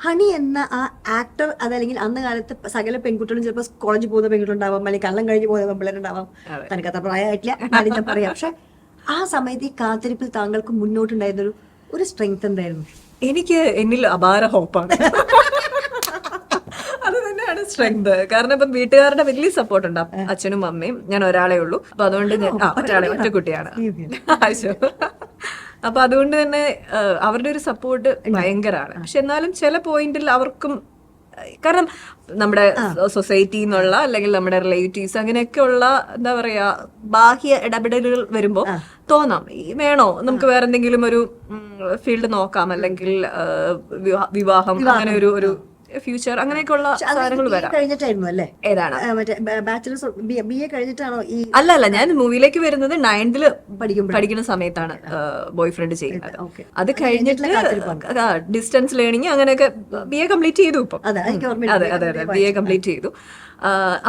Honey എന്ന ആ actor അതല്ലെങ്കിൽ അന്ന് കാലത്ത് സകല പെൺകുട്ടികളും ചിലപ്പോൾ കോളേജിൽ പോകുന്ന പെൺകുട്ടികളുണ്ടാവാം, അല്ലെങ്കിൽ കള്ളം കഴിഞ്ഞ് പോകുന്ന പെൺപിള്ളേരുണ്ടാവാം. തനിക്ക് അത്ര പ്രായമായിട്ടില്ല, ഞാൻ പറയാം. പക്ഷെ ആ സമയത്ത് ഈ കാത്തിരിപ്പിൽ താങ്കൾക്ക് മുന്നോട്ടുണ്ടായിരുന്നൊരു ഒരു സ്ട്രെങ്ത് എന്തായിരുന്നു? എനിക്ക് എന്നിൽ അപാര ഹോപ്പാണ്. അത് തന്നെയാണ് സ്ട്രെങ്ത്. കാരണം ഇപ്പം വീട്ടുകാരുടെ വലിയ സപ്പോർട്ട് ഉണ്ട്, അച്ഛനും അമ്മയും. ഞാൻ ഒരാളേ ഉള്ളൂ. അപ്പൊ അതുകൊണ്ട് ഒറ്റ കുട്ടിയാണ്. അപ്പൊ അതുകൊണ്ട് തന്നെ അവരുടെ ഒരു സപ്പോർട്ട് ഭയങ്കരമാണ്. പക്ഷെ എന്നാലും ചില പോയിന്റിൽ അവർക്കും, കാരണം നമ്മുടെ സൊസൈറ്റി എന്നുള്ള അല്ലെങ്കിൽ നമ്മുടെ റിലേറ്റീവ്സ് അങ്ങനെയൊക്കെ ഉള്ള എന്താ പറയാ ബാഹ്യ ഇടപെടലുകൾ വരുമ്പോ തോന്നാം വേണോ നമുക്ക് വേറെ എന്തെങ്കിലും ഒരു ഫീൽഡ് നോക്കാം, അല്ലെങ്കിൽ വിവാഹം അങ്ങനെ ഒരു ഫ്യൂച്ചർ അങ്ങനെയൊക്കെയുള്ള സാധനങ്ങൾ വരാം. കഴിഞ്ഞിട്ടായിരുന്നു അല്ലേ? ഏതാണ് ബാച്ചിലേഴ്സ് BA കഴിഞ്ഞിട്ടാണോ ഈ? അല്ല, ഞാൻ മൂവിയിലേക്ക് വരുന്നത് 9th പഠിക്കുന്ന സമയത്താണ് ബോയ് ഫ്രണ്ട് ചെയ്യുന്നത്. അത് കഴിഞ്ഞിട്ട് ഡിസ്റ്റൻസ് ലേണിംഗ് അങ്ങനെയൊക്കെ BA കംപ്ലീറ്റ് ചെയ്തു. ഇപ്പം അതെ BA കംപ്ലീറ്റ് ചെയ്തു.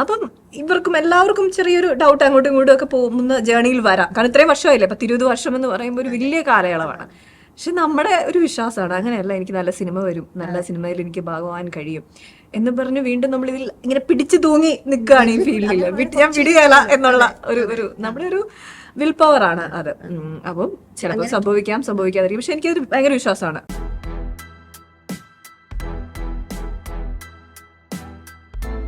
അപ്പം ഇവർക്കും എല്ലാവർക്കും ചെറിയൊരു ഡൗട്ട് അങ്ങോട്ടും ഇങ്ങോട്ടും ഒക്കെ പോകുന്ന ജേണിയിൽ വരാം. കാരണം ഇത്രയും വർഷമായില്ലേ, 10-20 വർഷം എന്ന് പറയുമ്പോൾ ഒരു വലിയ കാലയളവാണ്. പക്ഷെ നമ്മുടെ ഒരു വിശ്വാസമാണ് അങ്ങനെയല്ല, എനിക്ക് നല്ല സിനിമ വരും, നല്ല സിനിമയിൽ എനിക്ക് ഭാഗമാകാൻ കഴിയും എന്ന് പറഞ്ഞ് വീണ്ടും നമ്മളിതിൽ ഇങ്ങനെ പിടിച്ചു തൂങ്ങി നിൽക്കുകയാണ് ഈ ഫീൽഡിൽ. ഞാൻ വിടുകയല്ല എന്നുള്ള ഒരു നമ്മുടെ ഒരു വിൽ പവർ ആണ് അത്. അപ്പം ചിലപ്പോൾ സംഭവിക്കാതിരിക്കും. പക്ഷെ എനിക്കതൊരു ഭയങ്കര വിശ്വാസമാണ്.